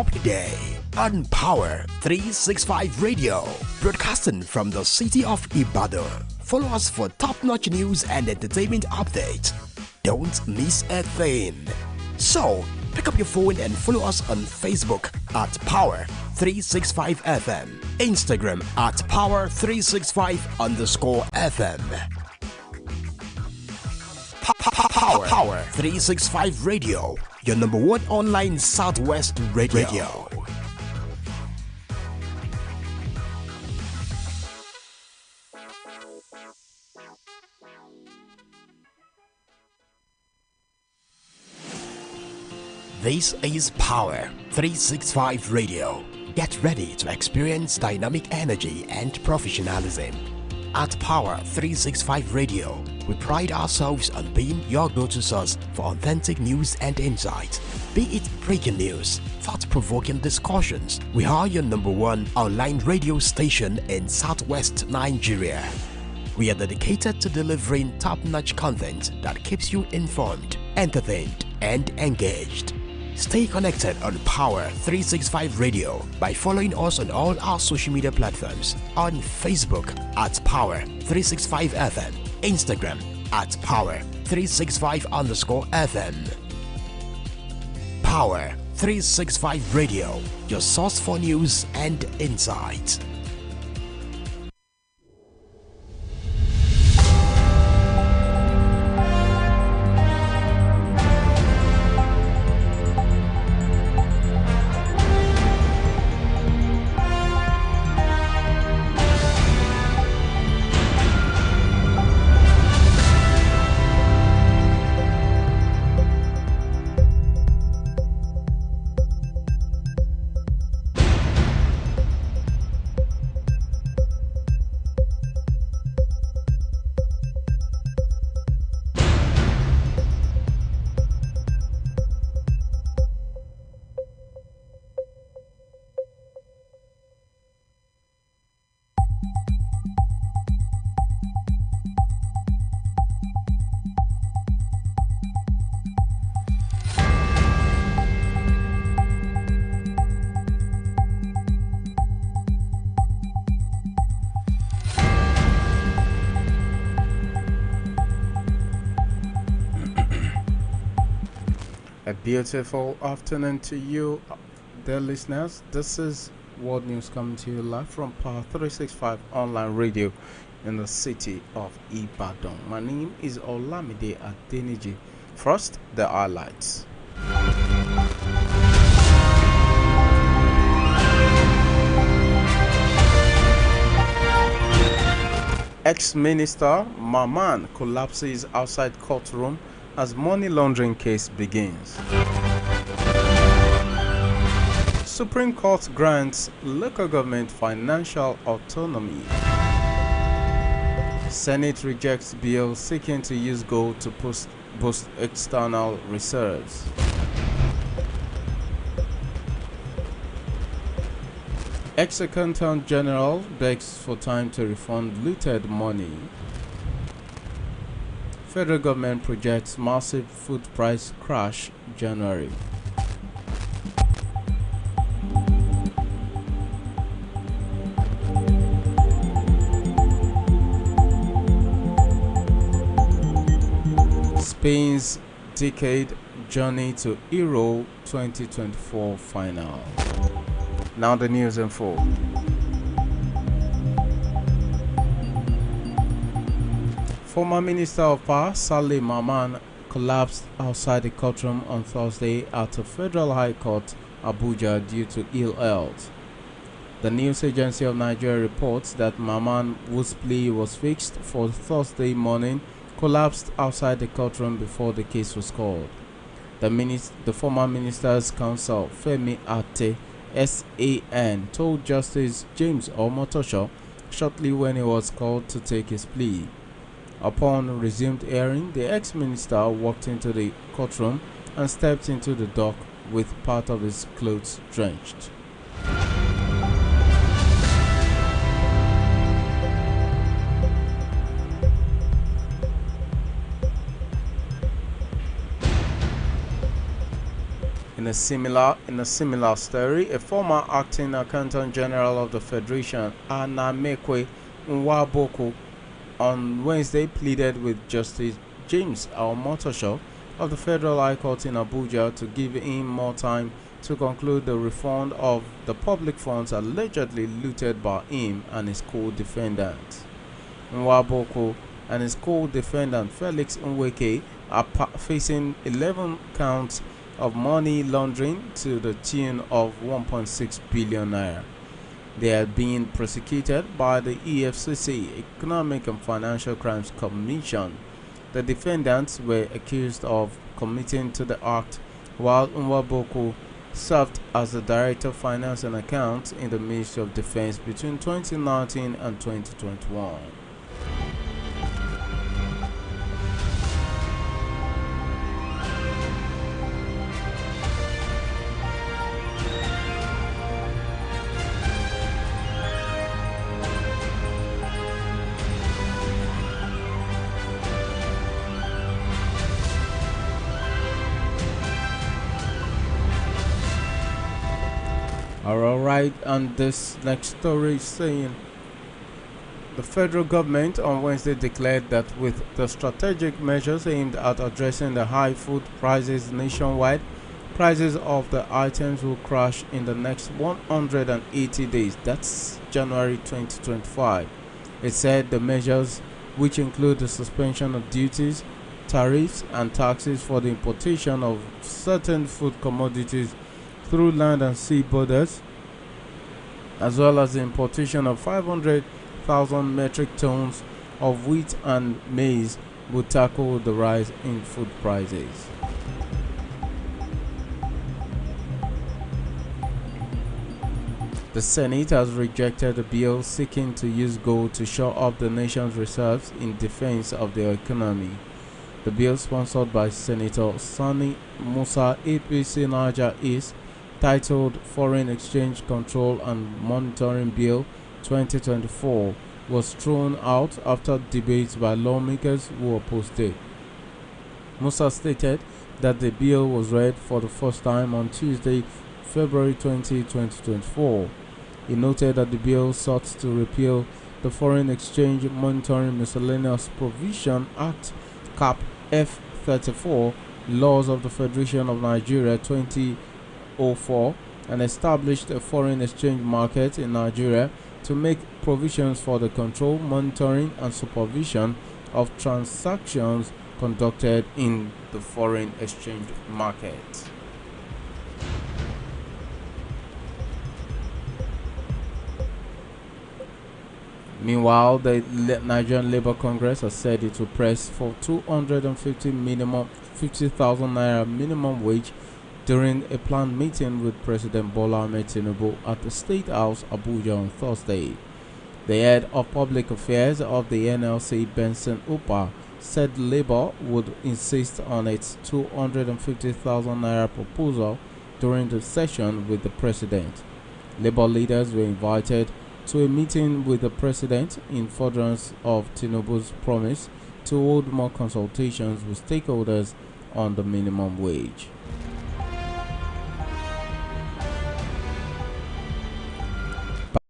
up your day on Power 365 Radio, broadcasting from the city of Ibadan. Follow us for top-notch news and entertainment updates. Don't miss a thing. So, pick up your phone and follow us on Facebook at Power 365 FM, Instagram at Power365_FM. Power 365 Radio, your number one online Southwest radio. This is Power 365 Radio. Get ready to experience dynamic energy and professionalism. At Power 365 Radio, we pride ourselves on being your go-to source for authentic news and insight. Be it breaking news, thought-provoking discussions, we are your number one online radio station in Southwest Nigeria. We are dedicated to delivering top-notch content that keeps you informed, entertained, and engaged. Stay connected on Power 365 Radio by following us on all our social media platforms, on Facebook at Power 365 FM, Instagram at Power 365_FM. Power 365 Radio, your source for news and insight. A beautiful afternoon to you, dear listeners. This is World News coming to you live from Power 365 online radio in the city of Ibadan. My name is Olamide Adeniji. First, the highlights. Ex-Minister Maman collapses outside courtroom as money laundering case begins. Supreme Court grants local government financial autonomy. Senate rejects bill seeking to use gold to boost external reserves. Ex-Accountant General begs for time to refund looted money. Federal government projects massive food price crash January. Spain's decade journey to Euro 2024 final. Now the news in full. Former Minister of Power Saheed Maman collapsed outside the courtroom on Thursday at the Federal High Court, Abuja, due to ill health. The news agency of Nigeria reports that Maman, whose plea was fixed for Thursday morning, collapsed outside the courtroom before the case was called. The former minister's counsel, Femi Ate, SAN, told Justice James Omotosho shortly when he was called to take his plea. Upon resumed hearing, the ex-minister walked into the courtroom and stepped into the dock with part of his clothes drenched. In In a similar story, a former acting accountant general of the Federation, Anamekwe Nwaboko, on Wednesday pleaded with Justice James Almotosho of the Federal High Court in Abuja to give him more time to conclude the refund of the public funds allegedly looted by him and his co-defendant. Nwaboko and his co-defendant Felix Nweke are facing 11 counts of money laundering to the tune of 1.6 billion naira. They are being prosecuted by the EFCC, Economic and Financial Crimes Commission. The defendants were accused of committing to the act while Nwaboko served as the Director of Finance and Accounts in the Ministry of Defense between 2019 and 2021. Alright, and this next story is saying the federal government on Wednesday declared that with the strategic measures aimed at addressing the high food prices nationwide, prices of the items will crash in the next 180 days. That's January 2025. It said the measures, which include the suspension of duties, tariffs, and taxes for the importation of certain food commodities through land and sea borders, as well as the importation of 500,000 metric tons of wheat and maize, would tackle the rise in food prices. The Senate has rejected a bill seeking to use gold to shore up the nation's reserves in defense of their economy. The bill, sponsored by Senator Sani Musa APC Niger East, titled Foreign Exchange Control and Monitoring Bill 2024, was thrown out after debates by lawmakers who opposed it. Musa stated that the bill was read for the first time on Tuesday, February 20, 2024. He noted that the bill sought to repeal the Foreign Exchange Monitoring Miscellaneous Provision Act (CAP) F34 laws of the Federation of Nigeria 2004 and established a foreign exchange market in Nigeria to make provisions for the control, monitoring, and supervision of transactions conducted in the foreign exchange market. Meanwhile, the Nigerian Labour Congress has said it will press for 50,000 naira minimum wage during a planned meeting with President Bola Ahmed Tinubu at the State House, Abuja, on Thursday. The head of public affairs of the NLC, Benson Upa, said Labour would insist on its 250,000 naira proposal during the session with the president. Labour leaders were invited to a meeting with the president in furtherance of Tinubu's promise to hold more consultations with stakeholders on the minimum wage.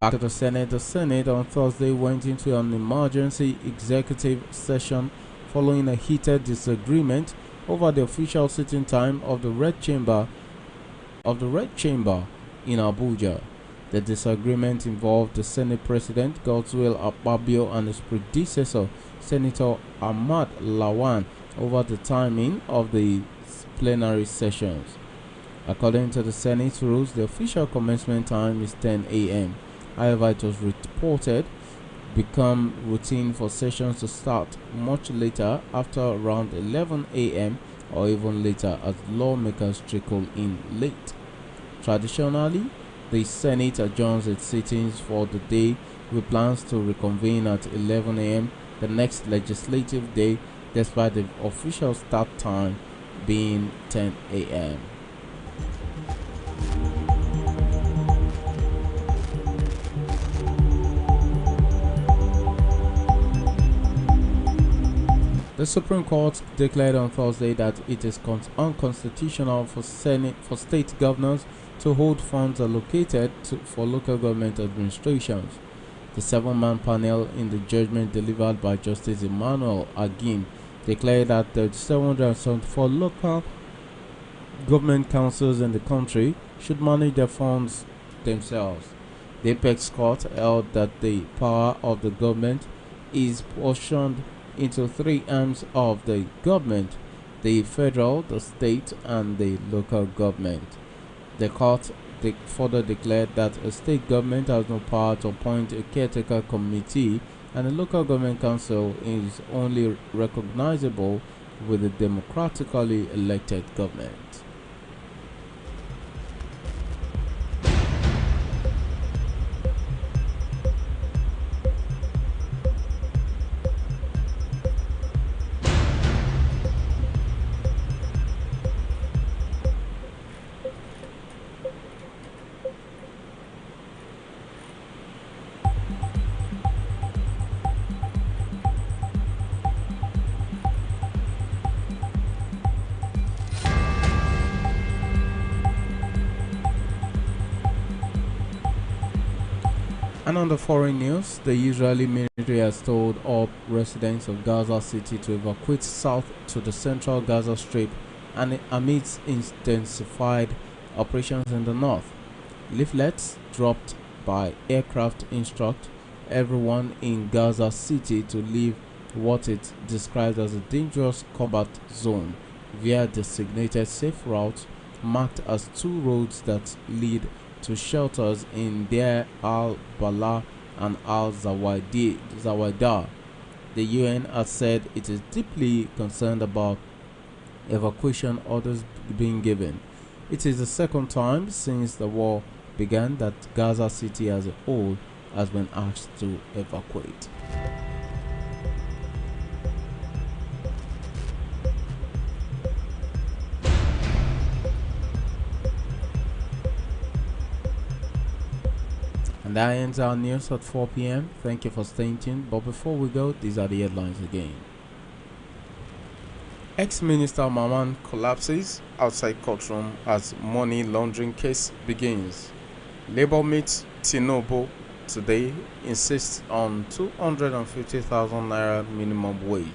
Back to the Senate on Thursday went into an emergency executive session following a heated disagreement over the official sitting time of the Red Chamber in Abuja. The disagreement involved the Senate President Godswill Akpabio and his predecessor, Senator Ahmad Lawan, over the timing of the plenary sessions. According to the Senate rules, the official commencement time is 10 a.m. However, it was reported become routine for sessions to start much later, after around 11 a.m. or even later, as lawmakers trickle in late. Traditionally, the Senate adjourns its sittings for the day with plans to reconvene at 11 a.m. the next legislative day, despite the official start time being 10 a.m. The The Supreme Court declared on Thursday that it is unconstitutional for state governors to hold funds allocated for local government administrations. The 7-man panel in the judgment delivered by Justice Emmanuel Agim declared that the 774 local government councils in the country should manage their funds themselves. The Apex Court held that the power of the government is portioned into 3 arms of the government: the federal, the state, and the local government. The court further declared that a state government has no power to appoint a caretaker committee, and a local government council is only recognizable with a democratically elected government. And on the foreign news, the Israeli military has told all residents of Gaza City to evacuate south to the central Gaza Strip and amidst intensified operations in the north. Leaflets dropped by aircraft instruct everyone in Gaza City to leave what it described as a dangerous combat zone via designated safe routes marked as 2 roads that lead to shelters in Deir al-Balah and al-Zawaidah. The UN has said it is deeply concerned about evacuation orders being given. It is the second time since the war began that Gaza City as a whole has been asked to evacuate. And that ends our news at 4 p.m. Thank you for staying tuned. But before we go, these are the headlines again. Ex-Minister Maman collapses outside courtroom as money laundering case begins. Labour meets Tinubu today, insists on 250,000 naira minimum wage.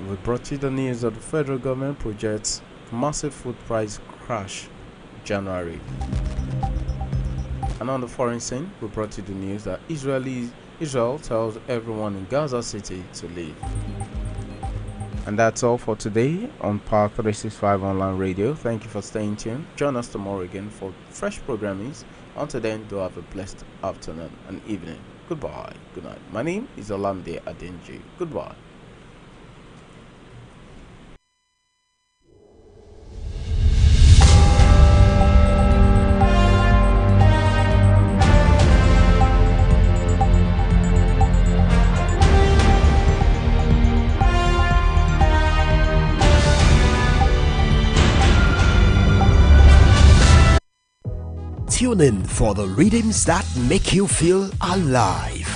We brought you the news that the federal government projects massive food price crash January. And on the foreign scene, we brought you the news that Israel tells everyone in Gaza City to leave. And that's all for today on Power 365 Online Radio. Thank you for staying tuned. Join us tomorrow again for fresh programmings. Until then, do have a blessed afternoon and evening. Goodbye. Good night. My name is Olamide Adenji. Goodbye. Tune in for the rhythms that make you feel alive.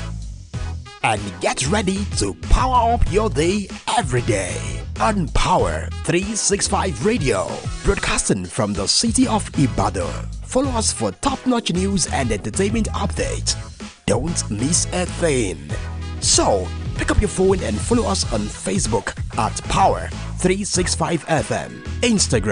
And get ready to power up your day every day on Power 365 Radio, broadcasting from the city of Ibadan. Follow us for top-notch news and entertainment updates. Don't miss a thing. So, pick up your phone and follow us on Facebook at Power 365 FM, Instagram